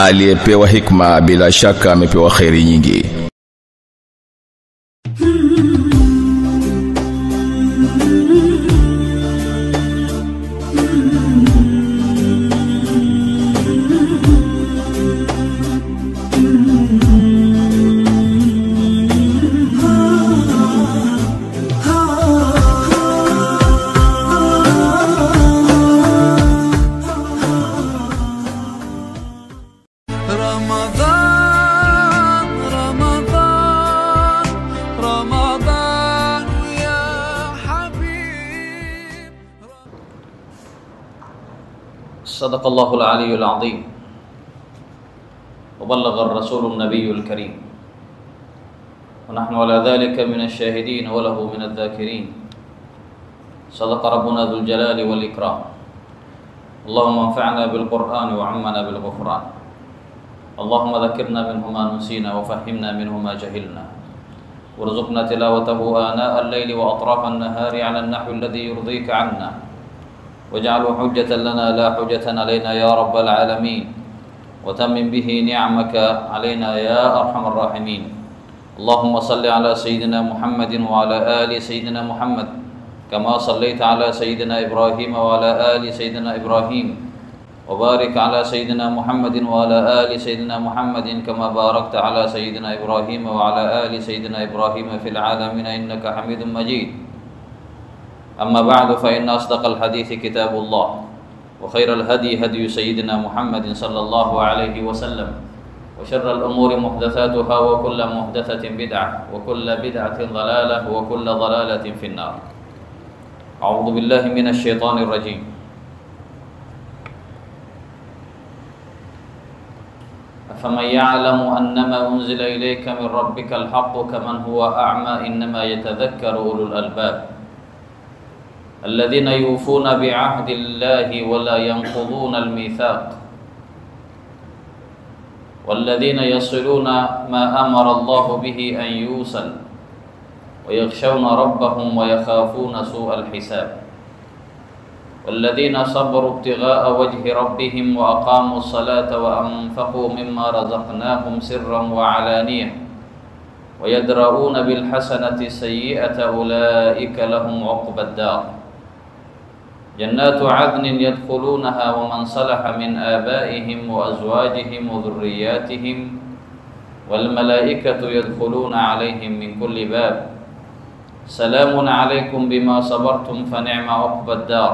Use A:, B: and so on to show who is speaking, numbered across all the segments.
A: aliyepewa hikma bila shaka amepewa khairi nyingi.
B: صدق الله العلي العظيم وبلغ الرسول النبي الكريم ونحن على ذلك من الشاهدين وله من الذاكرين. صدق ربنا ذو الجلال والإكرام. اللهم انفعنا بالقرآن وعمنا بالغفران. اللهم ذكرنا منه ما نسينا وفهمنا منه ما جهلنا وارزقنا تلاوته آناء الليل وأطراف النهار على النحو الذي يرضيك عنا واجعله حجة لنا لا حجة علينا يا رب العالمين وتمم به نعمك علينا يا أرحم الراحمين. اللهم صل على سيدنا محمد وعلى آل سيدنا محمد كما صليت على سيدنا إبراهيم وعلى آل سيدنا إبراهيم وبارك على سيدنا محمد وعلى آل سيدنا محمد كما باركت على سيدنا إبراهيم وعلى آل سيدنا إبراهيم في العالمين إنك حميد مجيد. أما بعد فإن أصدق الحديث كتاب الله وخير الهدي هدي سيدنا محمد صلى الله عليه وسلم وشر الأمور محدثاتها وكل محدثة بدعة وكل بدعة ضلالة وكل ضلالة في النار. أعوذ بالله من الشيطان الرجيم. أفمن يعلم أنما أنزل إليك من ربك الحق كمن هو أعمى إنما يتذكر أولو الألباب الذين يوفون بعهد الله ولا ينقضون الميثاق والذين يصلون ما أمر الله به أن يوصل ويخشون ربهم ويخافون سوء الحساب والذين صبروا ابتغاء وجه ربهم وأقاموا الصلاة وأنفقوا مما رزقناهم سرا وعلانية ويدرؤون بالحسنة السيئة أولئك لهم عقبى الدار جنات عدن يدخلونها ومن صلح من آبائهم وأزواجهم وذرياتهم والملائكة يدخلون عليهم من كل باب سلام عليكم بما صبرتم فنعم عقبى الدار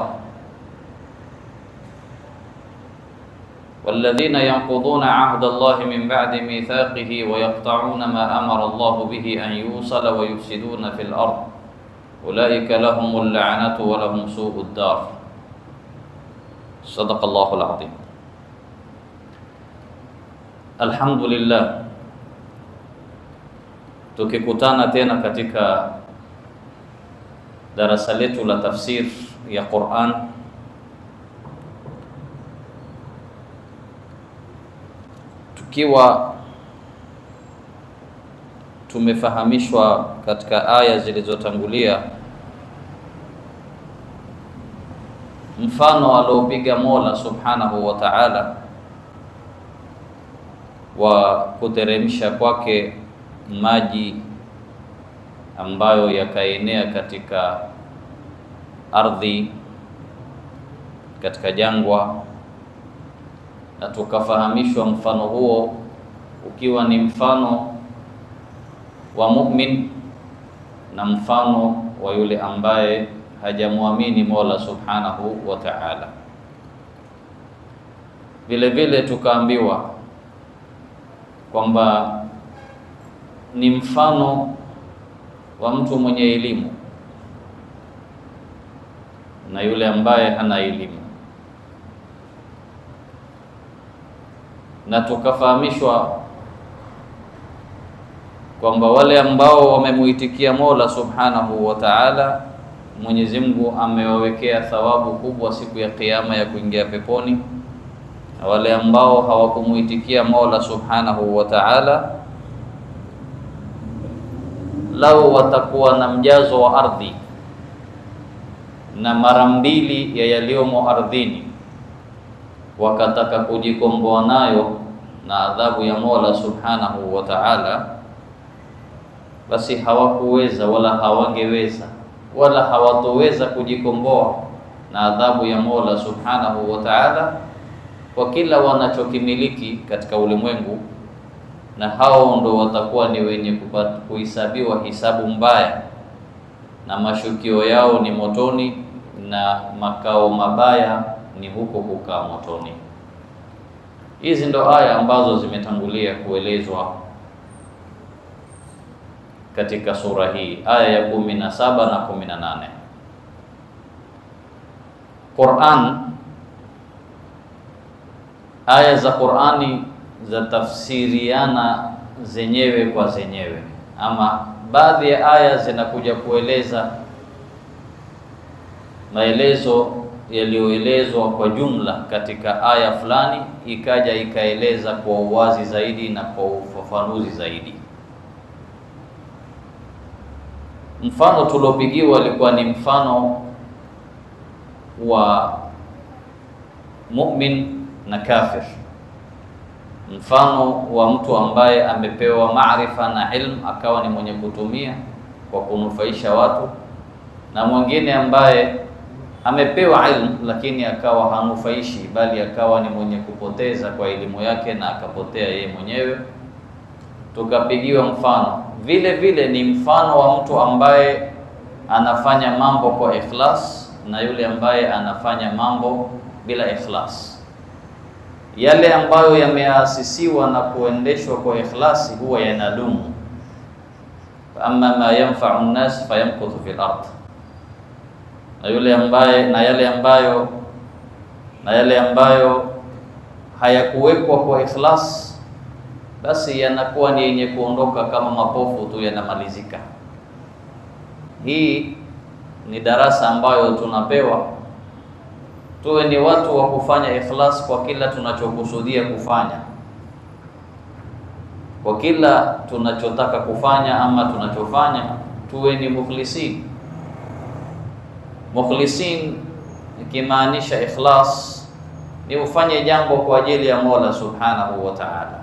B: والذين ينقضون عهد الله من بعد ميثاقه ويقطعون ما أمر الله به أن يوصل ويفسدون في الأرض أولئك لهم اللعنة ولهم سوء الدار. صدق الله العظيم. Alhamdulillah, tukikutana tena katika darasa letu la tafsir ya Qur'an tukiwa tumefahamishwa katika aya zilizotangulia mfano aliopiga Mola Subhanahu wa Ta'ala wa kuteremsha kwake maji ambayo yakaenea katika ardhi, katika jangwa, na tukafahamishwa mfano huo ukiwa ni mfano wa mu'min na mfano wa yule ambaye hajamwamini Mola Subhanahu wa Ta'ala. Vile vile tukaambiwa kwamba ni mfano wa mtu mwenye elimu na yule ambaye hana elimu, na tukafahamishwa kwamba wale ambao wamemuitikia Mola Subhanahu wa Ta'ala, Mwenyezi Mungu amewawekea thawabu kubwa siku ya kiyama ya kuingia peponi, na wale ambao hawakumuitikia Mola Subhanahu wa Ta'ala lao watakuwa na mjazo wa ardhi na mara mbili ya yaliomo ardhini, wakataka kujikomboa nayo na adhabu ya Mola Subhanahu wa Ta'ala, basi hawakuweza wala hawangeweza wala hawatoweza kujikomboa na adhabu ya Mola Subhanahu wa Ta'ala kwa kila wanachokimiliki katika ulimwengu, na hao ndo watakuwa ni wenye kuhesabiwa hisabu mbaya, na mashukio yao ni motoni, na makao mabaya ni huko kukaa motoni. Hizi ndo aya ambazo zimetangulia kuelezwa katika sura hii, aya ya 17 na 18. Qur'an, aya za Qur'ani za tafsiriana zenyewe kwa zenyewe, ama baadhi ya aya zinakuja kueleza maelezo yaliyoelezwa kwa jumla katika aya fulani, ikaja ikaeleza kwa uwazi zaidi na kwa ufafanuzi zaidi. Mfano tuliopigiwa alikuwa ni mfano wa mu'min na kafir, mfano wa mtu ambaye amepewa maarifa na ilmu akawa ni mwenye kutumia kwa kunufaisha watu, na mwingine ambaye amepewa ilmu lakini akawa hanufaishi, bali akawa ni mwenye kupoteza kwa elimu yake na akapotea yeye mwenyewe. Tukapigiwa mfano vile vile ni mfano wa mtu ambaye anafanya mambo kwa ikhlas na yule ambaye anafanya mambo bila ikhlas. Yale ambayo yameasisiwa na kuendeshwa kwa ikhlasi huwa yanadumu, amma ma yanfa'u an-nas fayamkuthu fil ard, na yale ambayo hayakuwekwa kwa ikhlas, basi yanakuwa ni yenye kuondoka kama mapofu tu, yanamalizika. Hii ni darasa ambayo tunapewa tuwe ni watu wa kufanya ikhlas kwa kila tunachokusudia kufanya, kwa kila tunachotaka kufanya ama tunachofanya, tuwe ni mukhlisin. Mukhlisin ikimaanisha ikhlas ni ufanye jambo kwa ajili ya Mola Subhanahu wa Ta'ala.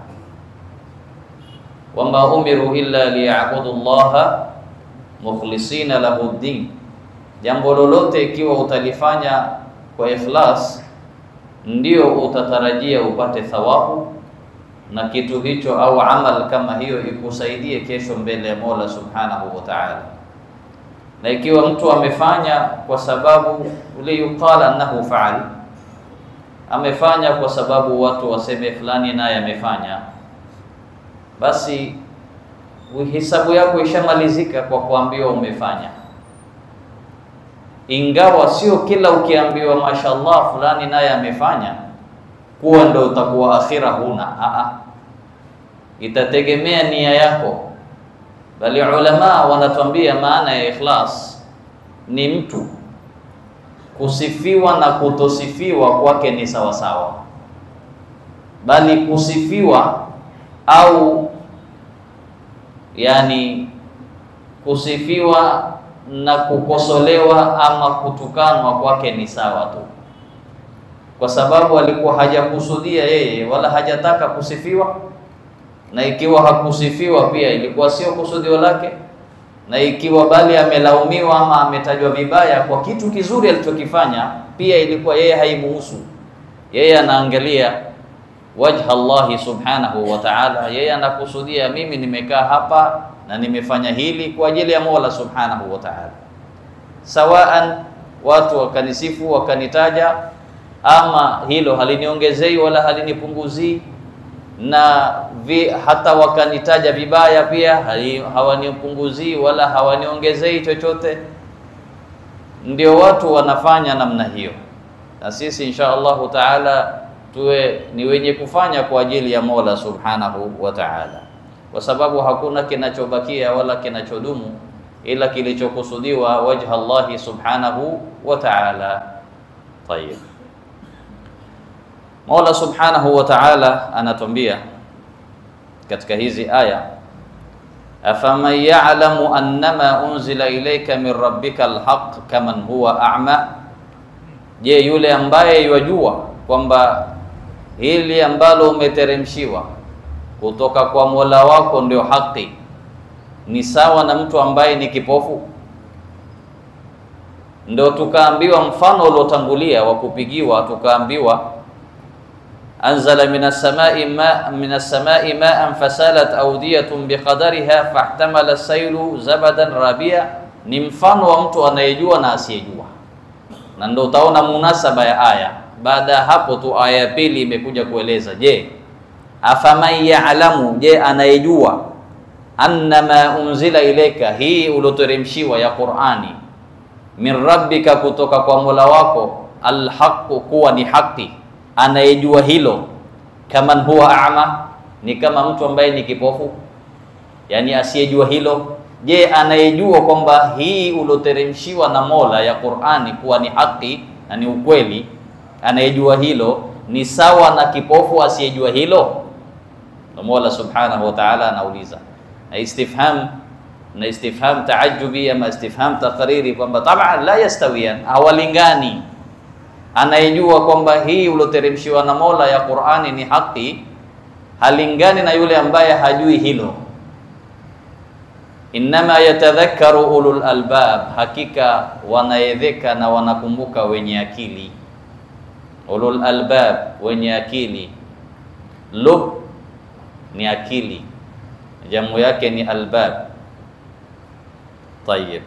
B: Wama umiru illa liya'budu Allaha mukhlisina lahu ad-din. Jambo lolote ikiwa utalifanya kwa ikhlas, ndio utatarajia upate thawabu, na kitu hicho au amal kama hiyo ikusaidie kesho mbele ya Mola Subhanahu wa Ta'ala. Na ikiwa mtu amefanya kwa sababu liyuqala annahu fa'al, amefanya kwa sababu watu waseme fulani naye amefanya, basi hisabu yako ishamalizika kwa kuambiwa umefanya. Ingawa sio kila ukiambiwa mashallah fulani naye amefanya kuwa ndio utakuwa akhira huna. Itategemea nia yako. Bali ulama wanatuambia maana ya ikhlas ni mtu kusifiwa na kutosifiwa kwake ni sawa sawa, bali kusifiwa au yani kusifiwa na kukosolewa ama kutukanwa kwake ni sawa tu, kwa sababu alikuwa hajakusudia yeye wala hajataka kusifiwa, na ikiwa hakusifiwa pia ilikuwa sio kusudio lake, na ikiwa bali amelaumiwa ama ametajwa vibaya kwa kitu kizuri alichokifanya, pia ilikuwa yeye haimuhusu. Yeye anaangalia wajha Allah Subhanahu wa Ta'ala, yeye anakusudia mimi nimekaa hapa na nimefanya hili kwa ajili ya Mola Subhanahu wa Ta'ala. Sawaan watu wakanisifu wakanitaja, ama hilo haliniongezei wala halinipunguzii, na hata wakanitaja vibaya pia hawanipunguzii wala hawaniongezei chochote. Ndio watu wanafanya namna hiyo, na sisi insha Allahu Ta'ala tuwe ni wenye kufanya kwa ajili ya Mola Subhanahu wa Ta'ala, kwa sababu hakuna kinachobakia wala kinachodumu ila kilichokusudiwa wajha Allah Subhanahu wa Ta'ala. Tayeb, Mola Subhanahu wa Ta'ala anatuambia katika hizi aya, afaman ya'lamu annama unzila ilayka min rabbika alhaq kaman huwa a'ma, je yule ambaye yajua kwamba hili ambalo umeteremshiwa kutoka kwa Mola wako ndio haki, ni sawa na mtu ambaye ni kipofu? Ndio tukaambiwa mfano uliotangulia wa kupigiwa, tukaambiwa anzala minas samai ma'an fasalat awdiyatun biqadariha fahtamala as-saylu zabadan rabia, ni mfano wa mtu anayejua na asiyejua. Na ndio utaona munasaba ya aya. Baada ya hapo tu aya ya pili imekuja kueleza, je, afaman ya'lamu, je anayejua, annama unzila ilayka, hii uloteremshiwa ya Qur'ani, min rabbika, kutoka kwa Mola wako, alhaqu, kuwa ni haki, anayejua hilo, kaman huwa a'ma, ni kama mtu ambaye ni kipofu, yani asiyejua hilo. Je, anayejua kwamba hii uloteremshiwa na Mola ya Qur'ani kuwa ni haki na ni ukweli, anayejua hilo ni sawa na kipofu asiyejua hilo? Na Mola subhanahu wa ta'ala anauliza, na istifham taajubi ama istifham taqriri, kwamba taban la yastawiyan, hawalingani. Anayejua kwamba hii uloteremshiwa na Mola ya Qur'ani ni haki halingani na yule ambaye hajui hilo. Innama yatadhakkaru ulul albab, hakika wanaedheka na wanakumbuka wenye akili. Ulul albab, wenye akili. Lub ni akili, jamu yake ni albab. Tayyib,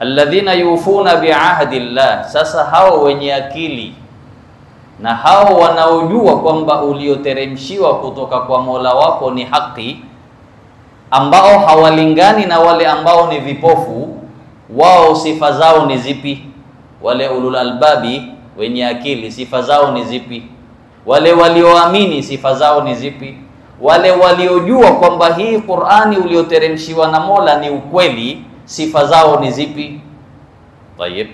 B: alladhina yufuna bi'ahdi Allah. Sasa hao wenye akili na hao wanaojua kwamba ulioteremshiwa kutoka kwa Mola wako ni haki, ambao hawalingani na wale ambao ni vipofu, wao sifa zao ni zipi? Wale ulul albabi, wenye akili, sifa zao ni zipi? Wale walioamini, sifa zao ni zipi? Wale waliojua kwamba hii Qur'ani ulioteremshiwa na Mola ni ukweli, sifa zao ni zipi? Tayeb,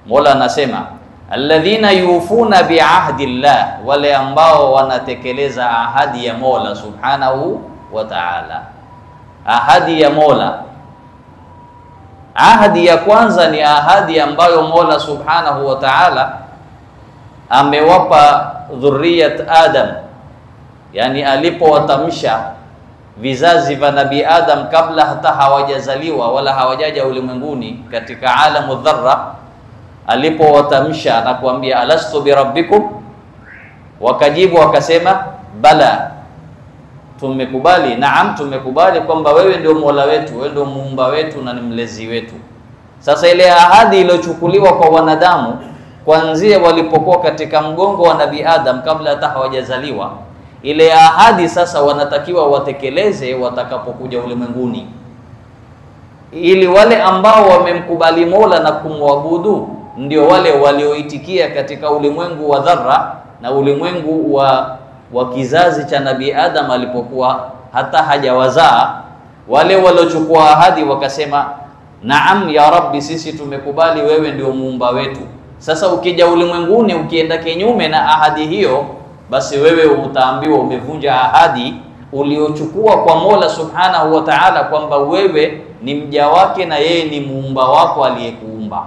B: Mola anasema alladhina yufuna bi'ahdi Allah, wale ambao wanatekeleza ahadi ya Mola subhanahu wa ta'ala. Ahadi ya Mola, ahadi ya kwanza ni ahadi ambayo Mola subhanahu wa ta'ala amewapa dhurriyat Adam, yani alipowatamsha vizazi vya Nabii Adam kabla hata hawajazaliwa wala hawajaja ulimwenguni katika alamu dharra, alipowatamsha na kuambia alastu birabbikum, wakajibu wakasema bala, tumekubali. Naam, tumekubali kwamba wewe ndio Mola wetu, wewe ndio muumba wetu na ni mlezi wetu. Sasa ile ahadi iliyochukuliwa kwa wanadamu kuanzia walipokuwa katika mgongo wa Nabii Adam kabla hata hawajazaliwa, ile ahadi sasa wanatakiwa watekeleze watakapokuja ulimwenguni, ili wale ambao wamemkubali Mola na kumwabudu ndio wale walioitikia katika ulimwengu wa dharra na ulimwengu wa kizazi cha Nabii Adam alipokuwa hata hajawazaa. Wale waliochukua ahadi wakasema naam ya Rabbi, sisi tumekubali wewe ndio muumba wetu. Sasa ukija ulimwenguni ukienda kinyume na ahadi hiyo, basi wewe utaambiwa umevunja ahadi uliochukua kwa Mola subhanahu wa ta'ala, kwamba wewe ni mja wake na yeye ni muumba wako aliyekuumba.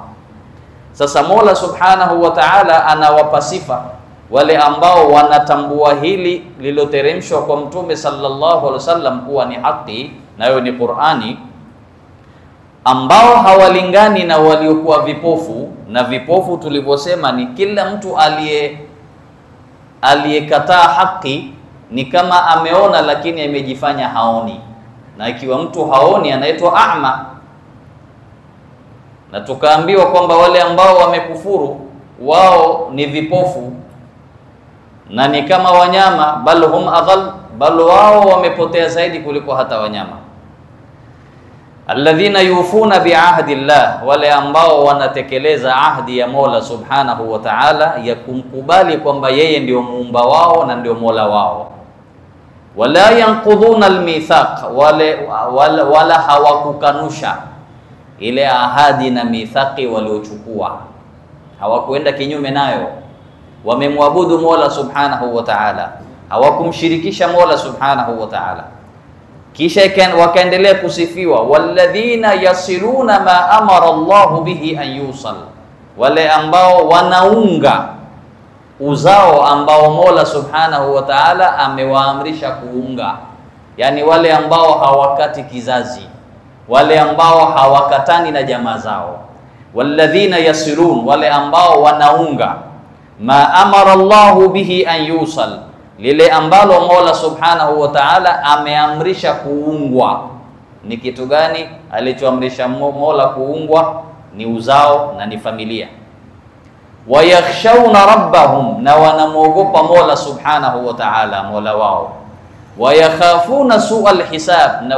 B: Sasa Mola subhanahu wa ta'ala anawapa sifa wale ambao wanatambua hili liloteremshwa kwa Mtume sallallahu alaihi wasallam kuwa ni haki, nayo ni Qur'ani, ambao hawalingani na waliokuwa vipofu. Na vipofu tulivyosema ni kila mtu aliyekataa haki, ni kama ameona lakini amejifanya haoni, na ikiwa mtu haoni anaitwa a'ma. Na tukaambiwa kwamba wale ambao wamekufuru wao ni vipofu na ni kama wanyama, bal hum adhal, bal wao wamepotea zaidi kuliko hata wanyama. Alladhina yufuna bi'ahdi Allah, wale ambao wanatekeleza ahdi ya Mola subhanahu wa ta'ala ya kumkubali kwamba yeye ndio muumba wao na ndio Mola wao. Wala yanqudhuna almithaq, wala hawakukanusha ile ahadi na mithaqi waliochukua, hawakuenda kinyume nayo. Wamemwabudu Mola subhanahu wa ta'ala, hawakumshirikisha Mola subhanahu wa ta'ala. Kisha wakaendelea kusifiwa walladhina yasiluna ma amara Allahu bihi an yusal, wale ambao wanaunga uzao ambao Mola Subhanahu wa Ta'ala amewaamrisha kuunga, yani wale ambao hawakati kizazi, wale ambao hawakatani na jamaa zao. Walladhina yasilun, wale ambao wanaunga ma amara Allahu bihi an yusal, lile ambalo Mola Subhanahu wa Ta'ala ameamrisha kuungwa. Ni kitu gani alichoamrisha Mola kuungwa? Ni uzao na ni familia. Wayakhshawna rabbahum, na wanamuogopa Mola Subhanahu wa Ta'ala, Mola wao. Wayakhafuna su'al hisab, na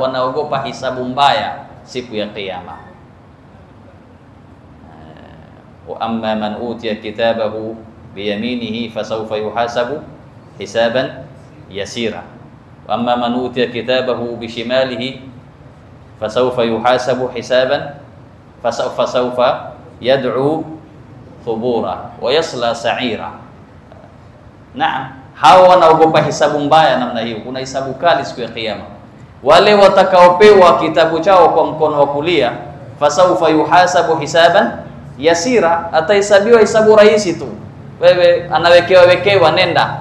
B: wanaogopa hisabu mbaya siku ya Kiyama. Wa amma man utiya kitabahu biyaminihi fasawfa yuhasabu hisaban yasira, wa amma man utiya kitabahu bishimalihi fasawfa yuhasabu hisaban fasawfa yad'u thubura wa yasla sa'ira. Naam, hao wanaogopa hisabu mbaya namna hiyo. Kuna hisabu kali siku ya Kiyama. Wale watakaopewa kitabu chao kwa mkono wa kulia, fasawfa yuhasabu hisaban yasira, atahesabiwa hisabu rahisi tu, wewe anawekewa nenda.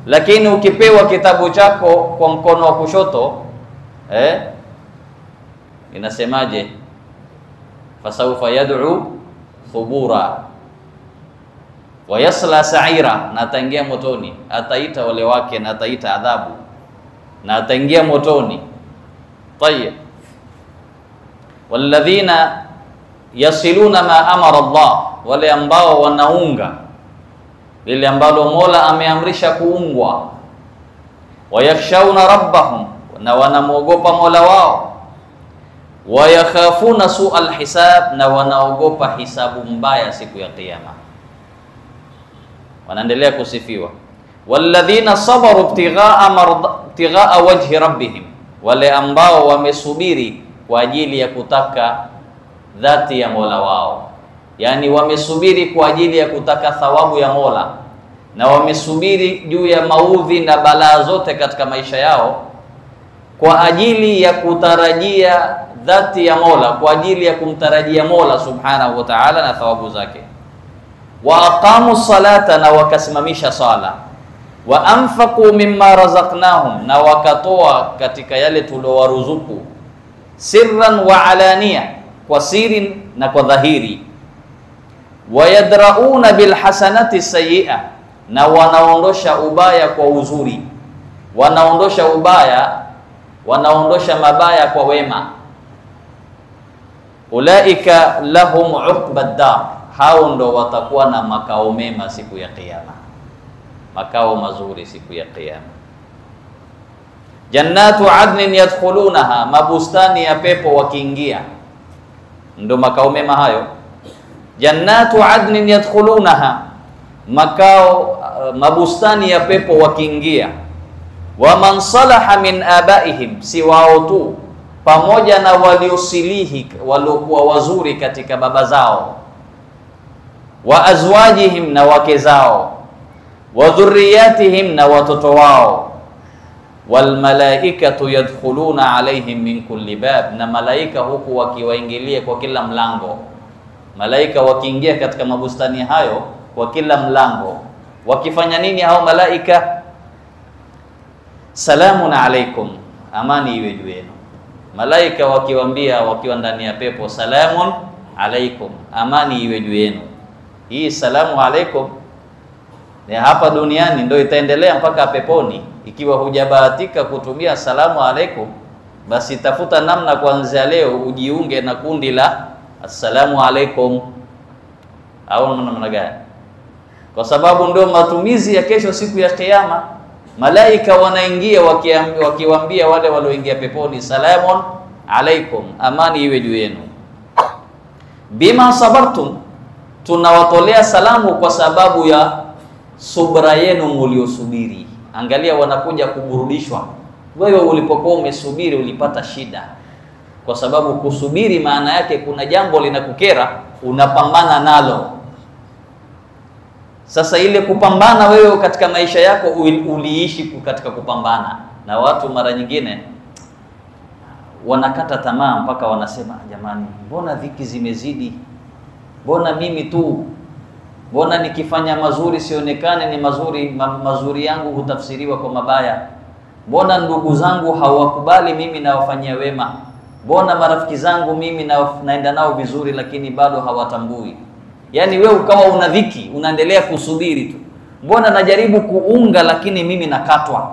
B: Lakini ukipewa kitabu chako kwa mkono wa kushoto, inasemaje? Fasawfa yad'u thubura wa yasla sa'ira, na ataingia motoni. Ataita wale wake na ataita adhabu na ataingia motoni. Tayyib, walladhina yasiluna ma amara Allah, wale ambao wanaunga lile ambalo Mola ameamrisha kuungwa. Wayakhshawna rabbahum, na wanamuogopa Mola wao. Wayakhafuna su'al hisab, na wanaogopa hisabu mbaya siku ya Kiyama. Wanaendelea kusifiwa, walladhina sabaru ibtigha'a wajhi rabbihim, wale ambao wamesubiri kwa ajili ya kutaka dhati ya Mola wao, yani wamesubiri kwa ajili ya kutaka thawabu ya Mola, na wamesubiri juu ya maudhi na balaa zote katika maisha yao kwa ajili ya kutarajia dhati ya Mola, kwa ajili ya kumtarajia Mola Subhanahu wa Ta'ala na thawabu zake. Wa aqamu salata, na wakasimamisha sala. Wa anfaqu mimma razaqnahum, na wakatoa katika yale tuliowaruzuku. Sirran wa alania, kwa siri na kwa dhahiri. Wayadrauna bilhasanati sayyi'a, na wanaondosha ubaya kwa uzuri. Wanaondosha ubaya, wanaondosha mabaya kwa wema. Ulaika lahum uqbad dar, hao ndo watakuwa na makao mema siku ya Kiyama, makao mazuri siku ya Kiyama. Jannatu adnin yadkhulunaha, mabustani ya pepo wakiingia, ndo makao mema hayo. Jannatu adnin yadkhulunaha, makao mabustani ya pepo wakiingia. Wa man salaha min abaihim, si wao tu, pamoja na waliosilihi, waliokuwa wazuri katika baba zao. Wa azwajihim, na wake zao. Wa dhurriyatihim, na watoto wao. Wal malaikatu yadkhuluna alaihim min kulli bab, na malaika huku wakiwaingilia kwa kila mlango. Malaika wakiingia katika mabustani hayo kwa kila mlango, wakifanya nini hao malaika? Salamun alaikum, amani iwe juu yenu. Malaika wakiwaambia wakiwa ndani ya pepo, salamun alaikum, amani iwe juu yenu. Hii salamu alaikum ni hapa duniani, ndio itaendelea mpaka peponi. Ikiwa hujabahatika kutumia salamu alaikum, basi tafuta namna kuanzia leo ujiunge na kundi la assalamu alaikum, au namna gani? Kwa sababu ndio matumizi ya kesho siku ya Kiyama. Malaika wanaingia wakiwaambia wale walioingia peponi, salamun alaikum, amani iwe juu yenu. Bima sabartum, tunawatolea salamu kwa sababu ya subra yenu mliosubiri. Angalia, wanakuja kuburudishwa. Wewe ulipokuwa umesubiri ulipata shida, kwa sababu kusubiri maana yake kuna jambo linakukera, unapambana nalo. Sasa ile kupambana, wewe katika maisha yako uliishi katika kupambana. Na watu mara nyingine wanakata tamaa mpaka wanasema, jamani, mbona dhiki zimezidi? Mbona mimi tu? Mbona nikifanya mazuri sionekane ni mazuri, mazuri yangu hutafsiriwa kwa mabaya? Mbona ndugu zangu hawakubali mimi nawafanyia wema? Mbona marafiki zangu mimi naenda nao vizuri lakini bado hawatambui? Yani wewe ukawa una dhiki, unaendelea kusubiri tu. Mbona najaribu kuunga lakini mimi nakatwa?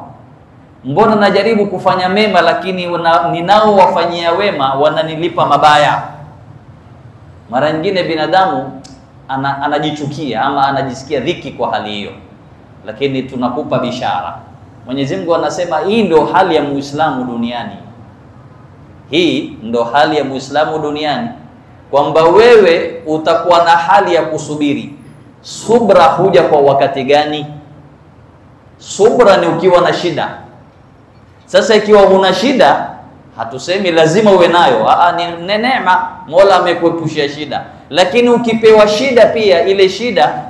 B: Mbona najaribu kufanya mema lakini ninao wafanyia wema wananilipa mabaya? Mara nyingine binadamu anajichukia ama anajisikia dhiki kwa hali hiyo. Lakini tunakupa bishara. Mwenyezi Mungu anasema hii ndio hali ya Muislamu duniani. Hii ndio hali ya Muislamu duniani, kwamba wewe utakuwa na hali ya kusubiri. Subra huja kwa wakati gani? Subra ni ukiwa na shida. Sasa ikiwa una shida, hatusemi lazima uwe nayo. Ni neema, Mola amekuepushia shida. Lakini ukipewa shida pia, ile shida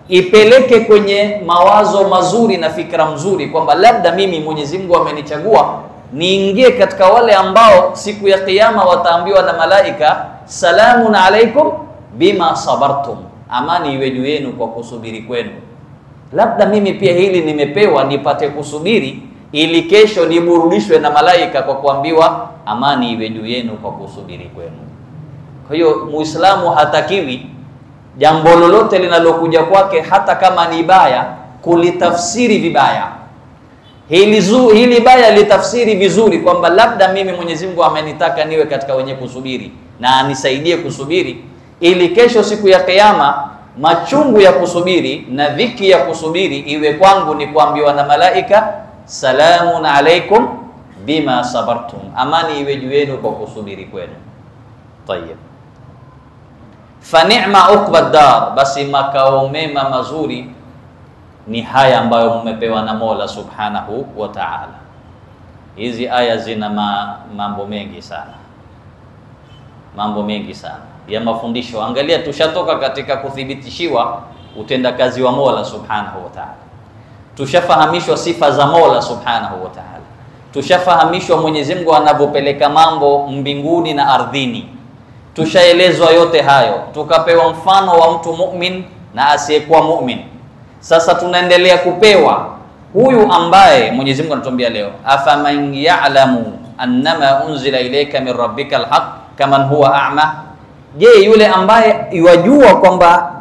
B: ipeleke kwenye mawazo mazuri na fikra mzuri, kwamba labda mimi Mwenyezi Mungu amenichagua niingie katika wale ambao siku ya kiyama wataambiwa na malaika, salamun alaikum bima sabartum, amani iwe juu yenu kwa kusubiri kwenu. Labda mimi pia hili nimepewa nipate kusubiri, ili kesho niburudishwe na malaika kwa kuambiwa amani iwe juu yenu kwa kusubiri kwenu. Kwa hiyo Muislamu hatakiwi jambo lolote linalokuja kwake, hata kama ni baya, kulitafsiri vibaya. Hili baya litafsiri vizuri, kwamba labda mimi Mwenyezi Mungu amenitaka niwe katika wenye kusubiri na anisaidie kusubiri, ili kesho siku ya kiyama machungu ya kusubiri na dhiki ya kusubiri iwe kwangu ni kuambiwa na malaika, salamun alaikum bima sabartum, amani iwe juu yenu kwa kusubiri kwenu. Tayyib. Fa ni'ma uqba dar, basi makao mema mazuri ni haya ambayo mmepewa na Mola Subhanahu wa Ta'ala. Hizi aya zina mambo mengi sana. Mambo mengi sana ya mafundisho. Angalia, tushatoka katika kuthibitishiwa utendakazi wa Mola Subhanahu wa Ta'ala. Tushafahamishwa sifa za Mola Subhanahu wa Ta'ala. Tushafahamishwa Mwenyezi Mungu anavyopeleka mambo mbinguni na ardhini. Tushaelezwa yote hayo. Tukapewa mfano wa mtu mu'min na asiyekuwa mu'min. Sasa tunaendelea kupewa huyu ambaye Mwenyezi Mungu anatuambia leo, afaman ya'lamu annama unzila ilayka min rabbika alhaq kaman huwa a'ma. Je, yule ambaye yajua kwamba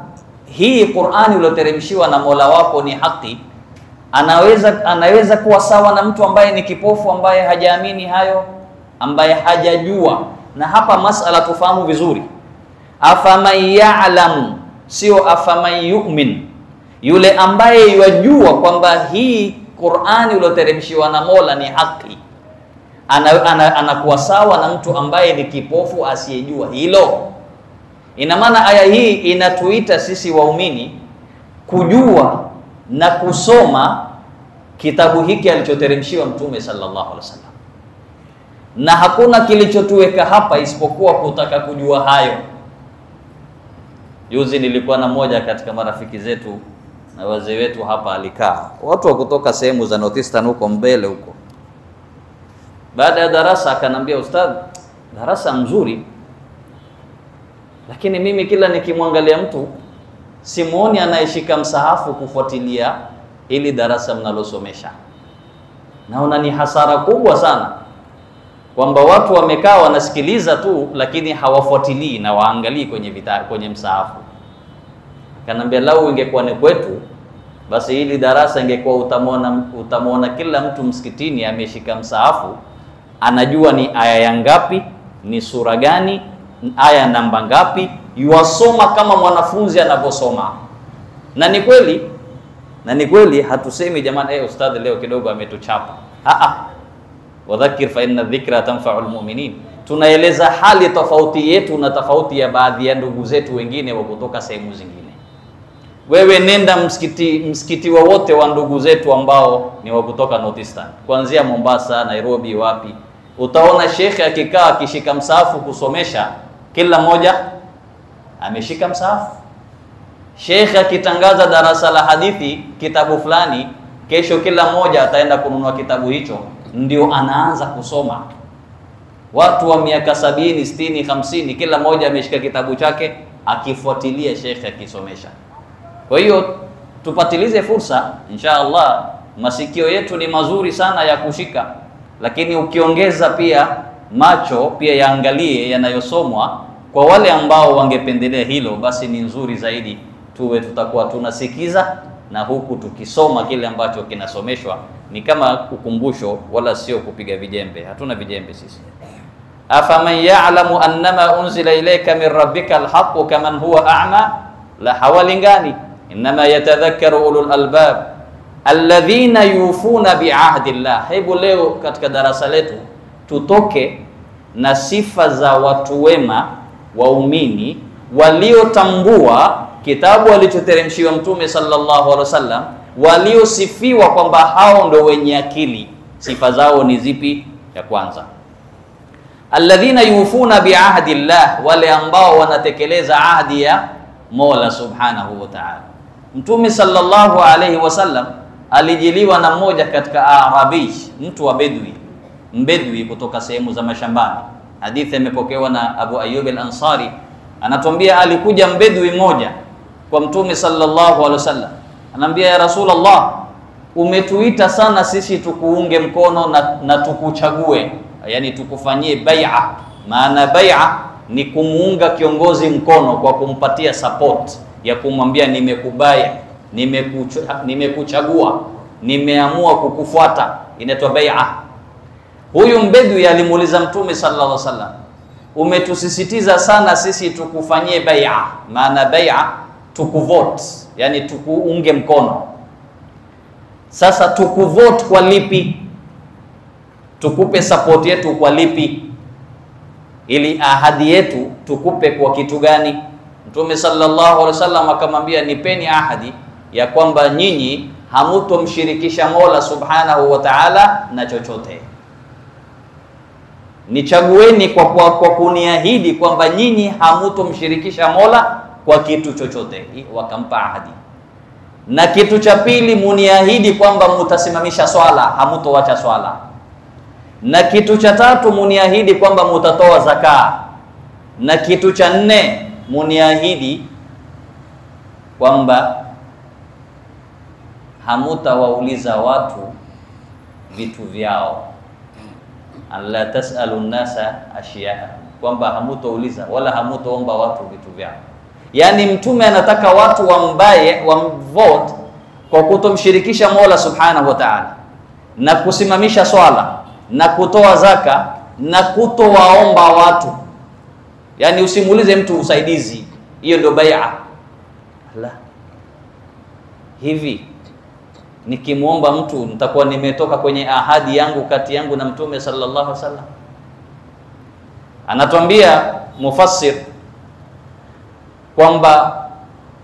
B: hii Qur'ani iliyoteremshiwa na Mola wako ni haki, anaweza kuwa sawa na mtu ambaye ni kipofu, ambaye hajaamini hayo, ambaye hajajua? Na hapa masala tufahamu vizuri. Afaman ya'lamu, sio afaman yu'min. Yule ambaye yajua kwamba hii Qur'ani iliyoteremshiwa na Mola ni haki, anakuwa sawa na mtu ambaye ni kipofu asiyejua hilo. Ina maana aya hii inatuita sisi waumini kujua na kusoma kitabu hiki alichoteremshiwa Mtume sallallahu alaihi wasallam. Na hakuna kilichotuweka hapa isipokuwa kutaka kujua hayo. Juzi nilikuwa na moja katika marafiki zetu na wazee wetu hapa, alikaa watu wa kutoka sehemu za Northeastern huko mbele huko. Baada ya darasa akanambia, ustadh, darasa mzuri, lakini mimi kila nikimwangalia mtu simuoni anayeshika msahafu kufuatilia ili darasa mnalosomesha. Naona ni hasara kubwa sana kwamba watu wamekaa wanasikiliza tu, lakini hawafuatilii na waangalii kwenye msahafu. Kanambia, lau ingekuwa ni kwetu, basi hili darasa ingekuwa utamwona kila mtu msikitini ameshika msahafu, anajua ni aya ya ngapi, ni sura gani, aya namba ngapi, yuasoma kama mwanafunzi anavyosoma. Na ni kweli hatusemi jamani, ustadhi leo kidogo ametuchapa. Wadhakir fa inna dhikra tanfa'ul mu'minin. Tunaeleza hali tofauti yetu na tofauti ya baadhi ya ndugu zetu wengine wa kutoka sehemu zingine. Wewe nenda msikiti wowote wa ndugu zetu ambao ni wa kutoka Northeastern, kuanzia Mombasa, Nairobi, wapi, utaona shekhe akikaa akishika msahafu kusomesha, kila mmoja ameshika msahafu. Shekhe akitangaza darasa la hadithi, kitabu fulani, kesho kila mmoja ataenda kununua kitabu hicho, ndio anaanza kusoma. Watu wa miaka 70, 60, 50, kila mmoja ameshika kitabu chake akifuatilia shekhe akisomesha. Kwa hiyo tupatilize fursa, insha Allah. Masikio yetu ni mazuri sana ya kushika, lakini ukiongeza pia macho pia yaangalie yanayosomwa. Kwa wale ambao wangependelea hilo, basi ni nzuri zaidi, tutakuwa tunasikiza na huku tukisoma kile ambacho kinasomeshwa. Ni kama ukumbusho, wala sio kupiga vijembe. Hatuna vijembe sisi. Afaman ya'lamu annama unzila ilayka min rabbika alhaqqu kaman huwa a'ma, la hawalingani. Inma yatadhakkaru ulul albab alladhina yufuna bi'ahdi Allah. Hebu leo katika darasa letu tutoke na sifa za watu wema waumini waliotambua kitabu alichoteremshiwa Mtume sallallahu alaihi wasallam, waliosifiwa kwamba hao ndo wenye akili. Sifa zao ni zipi? Ya kwanza, alladhina yufuna bi'ahdi Allah, wale ambao wanatekeleza ahadi ya Mola subhanahu wa ta'ala. Mtume sallallahu alaihi wasallam alijiliwa na mmoja katika Arabi, mtu wa mbedwi kutoka sehemu za mashambani. Hadithi imepokewa na Abu Ayyub al-Ansari, anatuambia alikuja mbedwi mmoja kwa Mtume sallallahu alaihi wasallam, anamwambia ya Rasulullah, umetuita sana sisi tukuunge mkono na tukuchague, yani tukufanyie bai'a. Maana bai'a ni kumuunga kiongozi mkono kwa kumpatia support ya kumwambia nimekubaya, nimekuchagua, nimeamua kukufuata, inaitwa bai'a. Huyu mbedwi alimuuliza Mtume sallallahu alaihi wasallam, umetusisitiza sana sisi tukufanyie bai'a. Maana bai'a tukuvote, yani tukuunge mkono. Sasa tukuvote kwa lipi? Tukupe support yetu kwa lipi? Ili ahadi yetu tukupe kwa kitu gani? Mtume sallallahu alaihi wasallam akamwambia, nipeni ahadi ya kwamba nyinyi hamutomshirikisha Mola subhanahu wa ta'ala na chochote. Nichagueni kwa kuniahidi kwamba nyinyi hamutomshirikisha Mola kwa kitu chochote. Wakampa ahadi. Na kitu cha pili, muniahidi kwamba mutasimamisha swala, hamutoacha swala. Na kitu cha tatu, muniahidi kwamba mutatoa zaka. Na kitu cha nne, muniahidi kwamba hamutawauliza watu vitu vyao. Alla tasalu nasa ashiya, kwamba hamutouliza wala hamutoomba watu vitu vyao. Yani Mtume anataka watu wamvote kwa kutomshirikisha Mola subhanahu wa ta'ala, na kusimamisha swala, na kutoa zaka, na kutowaomba watu. Yani usimuulize mtu usaidizi, hiyo ndio bai'a. La, hivi nikimuomba mtu nitakuwa nimetoka kwenye ahadi yangu kati yangu na Mtume sallallahu alaihi wasallam? Anatuambia mufassir kwamba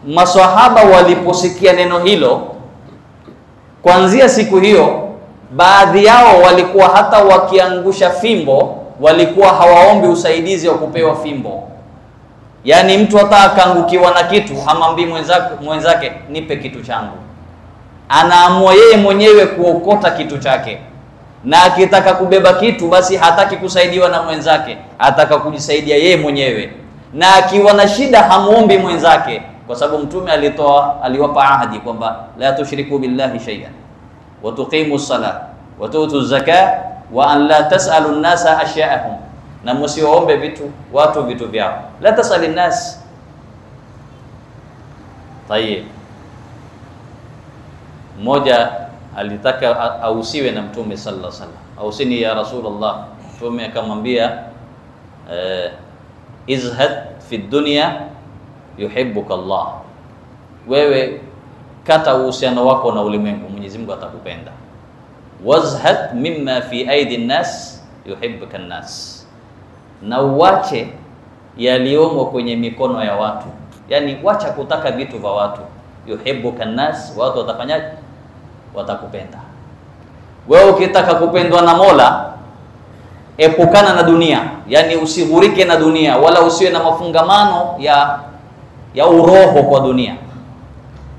B: maswahaba waliposikia neno hilo, kuanzia siku hiyo baadhi yao walikuwa hata wakiangusha fimbo walikuwa hawaombi usaidizi wa kupewa fimbo. Yani mtu hata akaangukiwa na kitu hamwambii mwenzake nipe kitu changu, anaamua yeye mwenyewe kuokota kitu chake. Na akitaka kubeba kitu basi hataki kusaidiwa na mwenzake, ataka kujisaidia yeye mwenyewe. Na akiwa na shida hamuombi mwenzake, kwa sababu Mtume aliwapa ahadi kwamba la tushriku billahi shay'an wa tuqimu as-salat wa tu'tu az-zakah wa an la tas'alu an-nasa ashya'ahum, na msiwaombe watu vitu vyao. La tas'alin nas. Tayeb, mmoja alitaka ausiwe na Mtume sallallahu alaihi wasallam, ausini ya Rasulullah. Mtume akamwambia izhad fi dunya yuhibbuka Allah, wewe kata uhusiano wako na ulimwengu, Mwenyezi Mungu atakupenda. Wazhad mimma fi aidi nnas yuhibbuka nnas, na uache yaliomo kwenye mikono ya watu. Yani wacha kutaka vitu vya watu. Yuhibbuka nnas, watu watafanyaje? Watakupenda. Wewe ukitaka kupendwa na Mola, epukana na dunia, yani usighurike na dunia, wala usiwe na mafungamano ya uroho kwa dunia.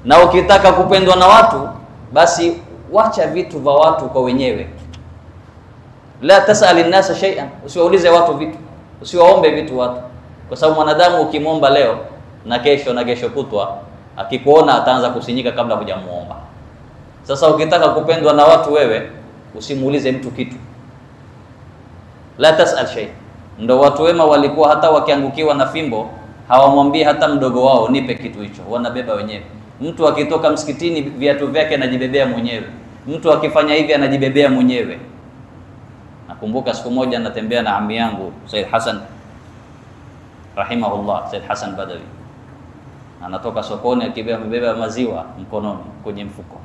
B: Na ukitaka kupendwa na watu, basi wacha vitu vya watu kwa wenyewe. La tasali nasa shay'an, usiwaulize watu vitu, usiwaombe vitu watu, kwa sababu mwanadamu ukimwomba leo na kesho kutwa akikuona ataanza kusinyika kabla hujamuomba. Sasa ukitaka kupendwa na watu wewe, usimuulize mtu kitu. La tasal shay. Ndio watu wema walikuwa hata wakiangukiwa na fimbo hawamwambii hata mdogo wao nipe kitu hicho, wanabeba wenyewe. Mtu akitoka msikitini viatu vyake anajibebea mwenyewe. Mtu akifanya hivi anajibebea mwenyewe. Nakumbuka siku moja natembea na ammi yangu Said Hassan rahimahullah, Said Hassan Badawi. Anatoka sokoni akibeba maziwa mkononi kwenye mfuko.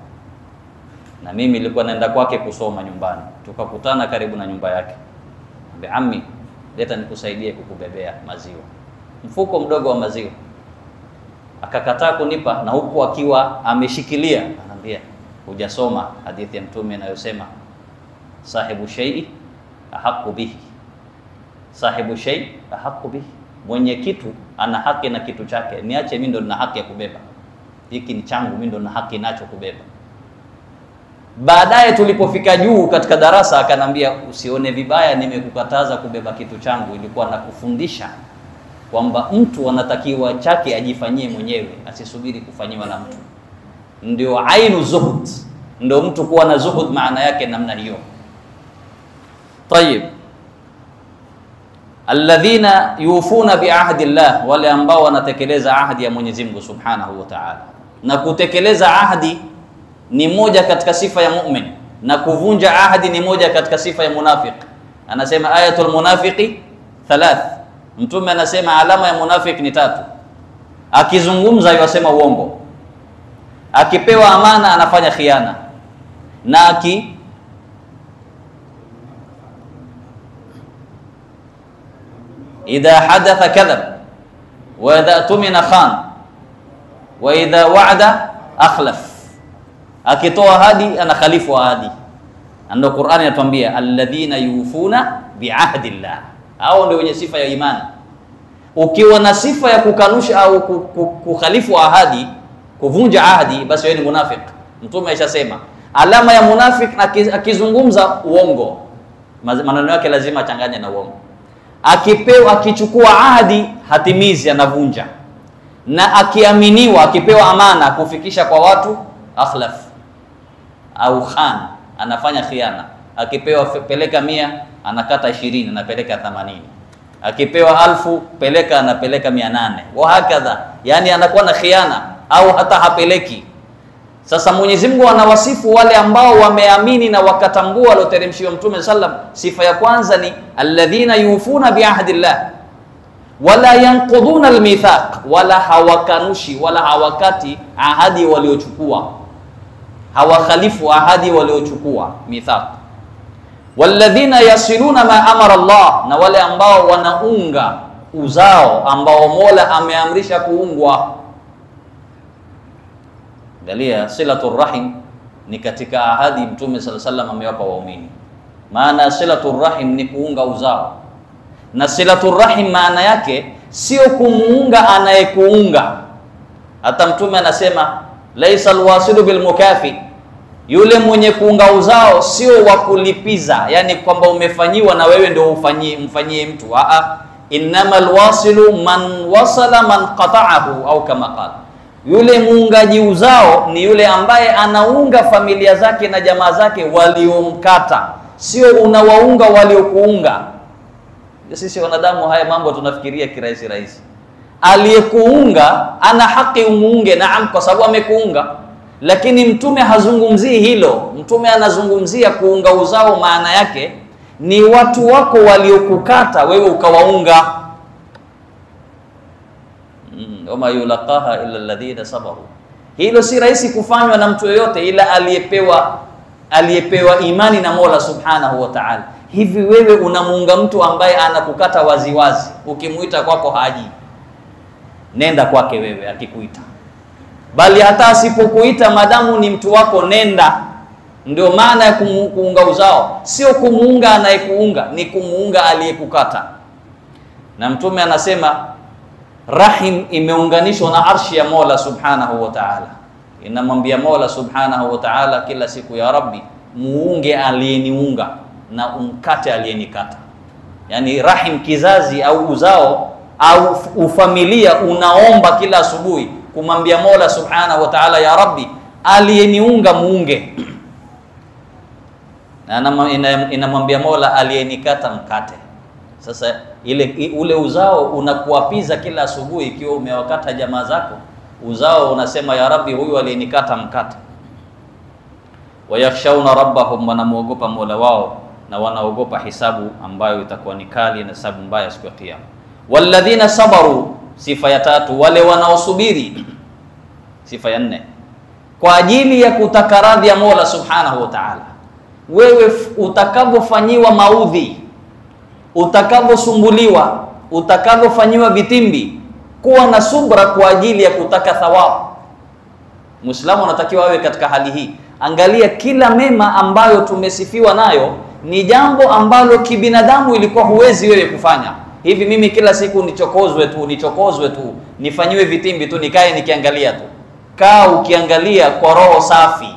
B: Na mimi nilikuwa naenda kwake kusoma nyumbani. Tukakutana karibu na nyumba yake. Ambe ammi, leta nikusaidie kukubebea maziwa. Mfuko mdogo wa maziwa. Akakataa kunipa, na huku akiwa ameshikilia, anambia hujasoma hadithi ya Mtume inayosema sahibu shay'i ahqqu bihi. Sahibu shay'i ahqqu bihi. Mwenye kitu ana haki na kitu chake. Niache mimi ndo nina haki ya kubeba. Hiki ni changu, mimi ndo nina haki nacho kubeba. Baadaye tulipofika juu katika darasa akanambia usione vibaya nimekukataza kubeba kitu changu, ilikuwa nakufundisha kwamba mtu anatakiwa chake ajifanyie mwenyewe, asisubiri kufanyiwa na mtu. Ndio ainu zuhud. Ndio mtu kuwa na zuhud maana yake namna hiyo. Tayib. Alladhina yufuna biahdi Allah, wale ambao wanatekeleza ahadi ya Mwenyezi Mungu Subhanahu wa Ta'ala. Na kutekeleza ahadi ni moja katika sifa ya mu'min, na kuvunja ahadi ni moja katika sifa ya munafiq. Anasema ayatul munafiqi thalath. Mtume anasema alama ya munafik ni 3. Akizungumza yasema uongo. Akipewa amana anafanya khiana. Na idha hadatha kadhab wa idha tumina khan wa idha wa'ada akhlaf. Akitoa ahadi anakhalifu ahadi. Ndio Qur'ani inatuambia alladhina yufuna bi'ahdillah. Hao ndio wenye sifa ya imani. Ukiwa na sifa ya kukanusha au kukhalifu ahadi, kuvunja ahadi, basi wewe ni munafik. Mtume aishasema alama ya munafik akizungumza uongo, maneno yake lazima achanganye na uongo. Akichukua ahadi hatimizi, anavunja. Na akiaminiwa, akipewa amana kufikisha kwa watu, akhlaf au khan, anafanya khiana. Akipewa peleka 100 anakata 20, anapeleka 80. Akipewa 1000 peleka, anapeleka 800. Wa hakadha, yani anakuwa na khiana au hata hapeleki. Sasa Mwenyezi Mungu anawasifu wale ambao wameamini na wakatambua aloteremshiwa Mtume sallam. Sifa ya kwanza ni alladhina yufuna biahdillah wala yanquduna almithaq, wala hawakanushi wala hawakati ahadi waliochukua, hawakhalifu ahadi waliochukua mithaq. Walladhina yasiluna ma amara Allah, na wale ambao wanaunga uzao ambao Mola ameamrisha kuungwa. Angalia, silatul rahim ni katika ahadi Mtume sallallahu alaihi wasallam amewapa waumini. Maana silatul rahim ni kuunga uzao. Na silatul rahim maana yake sio kumuunga anayekuunga. Hata Mtume anasema laisal wasilu bil mukafi, yule mwenye kuunga uzao sio wa kulipiza, yani kwamba umefanyiwa na wewe ndio mfanyie mtu. Innamal wasilu man wasala man qata'ahu, au kama qala. Yule muungaji uzao ni yule ambaye anaunga familia zake na jamaa zake waliomkata, sio unawaunga waliokuunga. Sisi wanadamu haya mambo tunafikiria kirahisi rahisi. Aliyekuunga ana haki umuunge, naam, kwa sababu amekuunga. Lakini Mtume hazungumzii hilo. Mtume anazungumzia kuunga uzao, maana yake ni watu wako waliokukata wewe ukawaunga. Wama yulaqaha illa alladhina sabaru. Hilo si rahisi kufanywa na mtu yoyote ila aliyepewa imani na Mola Subhanahu wa Ta'ala. Hivi wewe unamuunga mtu ambaye anakukata waziwazi, ukimuita kwako haji, nenda kwake wewe akikuita. Bali hata asipokuita, madamu ni mtu wako, nenda. Ndio maana ya kuunga uzao, sio kumuunga anayekuunga, ni kumuunga aliyekukata. Na Mtume anasema rahim imeunganishwa na arshi ya Mola Subhanahu wa Ta'ala. Inamwambia Mola Subhanahu wa Ta'ala kila siku, ya Rabbi, muunge aliyeniunga na umkate aliyenikata. Yani rahim, kizazi au uzao au ufamilia, unaomba kila asubuhi, kumwambia Mola Subhanahu wa Ta'ala, ya Rabbi, aliyeniunga muunge, na inamwambia Mola aliyenikata mkate. Sasa ule uzao unakuapiza kila asubuhi. Ikiwa umewakata jamaa zako uzao, unasema ya Rabbi, huyu aliyenikata mkate. Wayakhshawna rabbahum, wanamuogopa Mola wao na wanaogopa hisabu ambayo itakuwa ni kali na hisabu mbaya siku ya Kiyama. Walladhina sabaru, sifa ya tatu, wale wanaosubiri. Sifa ya nne, kwa ajili ya kutaka radhi ya Mola Subhanahu wa Ta'ala. Wewe utakavyofanyiwa maudhi, utakavosumbuliwa, utakavofanyiwa vitimbi, kuwa na subra kwa ajili ya kutaka thawabu. Muislamu anatakiwa awe katika hali hii. Angalia kila mema ambayo tumesifiwa nayo ni jambo ambalo kibinadamu ilikuwa huwezi wewe kufanya. Hivi mimi kila siku nichokozwe tu, nifanyiwe vitimbi tu, nikae nikiangalia tu. Kaa ukiangalia kwa roho safi,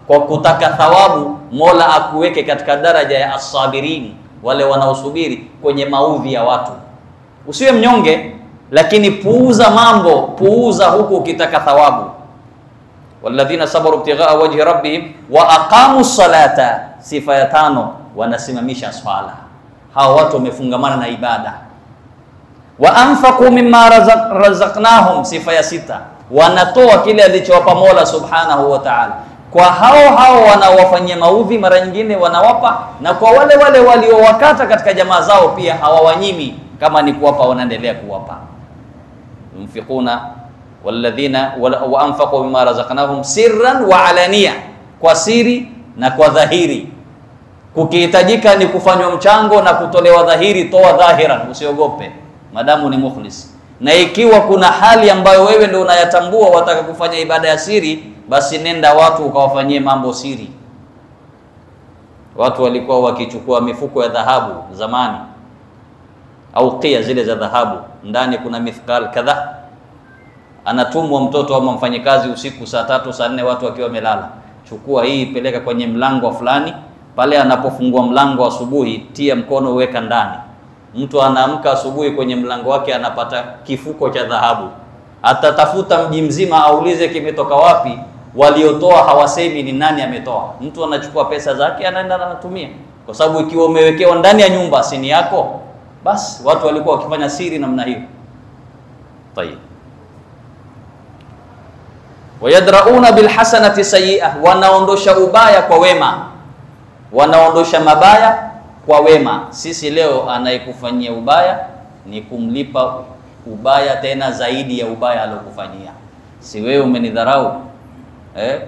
B: kwa kutaka thawabu, Mola akuweke katika daraja ya as-sabirin, wale wanaosubiri kwenye maudhi ya watu. Usiwe mnyonge, lakini puuza mambo, puuza huku ukitaka thawabu. Walladhina sabaru ibtighaa wajhi rabbihim wa aqamu salata. Sifa ya tano, wanasimamisha swala. Hao watu wamefungamana na ibada. Wa anfaqu mimma razaqnahum. Sifa ya sita, wanatoa kile alichowapa Mola Subhanahu wa Ta'ala. Kwa hao wanaowafanyia maudhi, mara nyingine wanawapa, na kwa wale waliowakata katika jamaa zao pia hawawanyimi, kama ni kuwapa wanaendelea kuwapa. Yunfiquna walladhina wa anfaqu mimma razaqnahum sirran wa alaniya, kwa siri na kwa dhahiri. Kukihitajika ni kufanywa mchango na kutolewa dhahiri, toa dhahiran, usiogope madamu ni mukhlis. Na ikiwa kuna hali ambayo wewe ndio unayatambua wataka kufanya ibada ya siri, basi nenda watu ukawafanyie mambo siri. Watu walikuwa wakichukua mifuko ya dhahabu zamani, au qia zile za dhahabu, ndani kuna mithqal kadha. Anatumwa mtoto au mfanyikazi usiku saa 3 saa 4, watu wakiwa wamelala, chukua hii, peleka kwenye mlango wa fulani. Pale anapofungua mlango asubuhi, tia mkono, uweka ndani. Mtu anaamka asubuhi, kwenye mlango wake anapata kifuko cha dhahabu. Atatafuta mji mzima aulize kimetoka wapi. Waliotoa hawasemi ni nani ametoa. Mtu anachukua pesa zake anaenda anatumia, kwa sababu ikiwa umewekewa ndani ya nyumba sini yako, basi watu walikuwa wakifanya siri namna hiyo. Tayeb. Wayadrauna bilhasanati sayyi'ah, wanaondosha ubaya kwa wema, wanaondosha mabaya kwa wema. Sisi leo anayekufanyia ubaya ni kumlipa ubaya tena zaidi ya ubaya alokufanyia. Si wewe umenidharau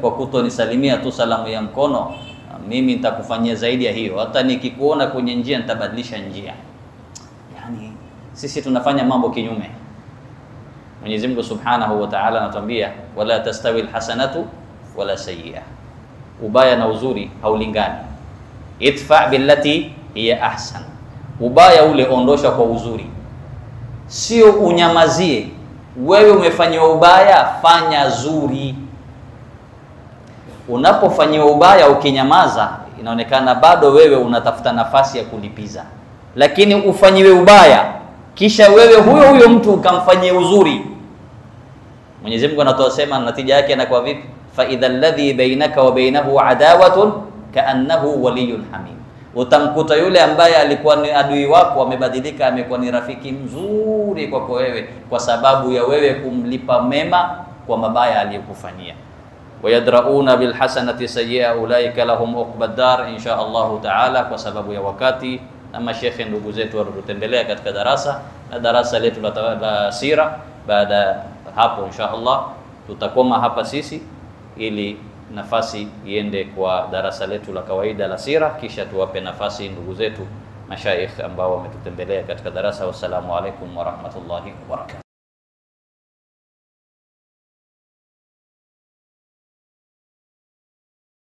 B: kwa kutonisalimia tu salamu ya mkono, mimi nitakufanyia zaidi ya hiyo. Hata nikikuona kwenye njia nitabadilisha njia. Yani sisi tunafanya mambo kinyume. Mwenyezi Mungu Subhanahu wa Ta'ala anatuambia, wala tastawi alhasanatu wala sayyi'ah. Ubaya na uzuri haulingani. Idfa billati hiya ahsan. Ubaya ule ondosha kwa uzuri, sio unyamazie. Wewe umefanywa ubaya, fanya zuri. Unapofanywa ubaya ukinyamaza, inaonekana bado wewe unatafuta nafasi ya kulipiza. Lakini ufanyiwe ubaya kisha wewe huyo mtu ukamfanyia uzuri, Mwenyezi Mungu anatoa sema natija yake inakuwa vipi? Fa idhal ladhi bainaka wa bainahu adawatun kaannahu waliyyun hamim. Utamkuta yule ambaye alikuwa ni adui wako amebadilika, amekuwa ni rafiki mzuri kwako wewe, kwa sababu ya wewe kumlipa mema kwa mabaya aliyokufanyia. Wayadrauna bilhasanati sayyi'a ulaika lahum uqbad dar, insha Allah taala. Kwa sababu ya wakati na mashekhe ndugu zetu walotutembelea katika darasa na darasa letu la sira, baada hapo insha Allah tutakoma hapa sisi, ili nafasi iende kwa darasa letu la kawaida la sira, kisha tuwape nafasi ndugu zetu mashaikh ambao wametutembelea katika darasa. Wassalamu alaikum wa rahmatullahi wa barakatuh.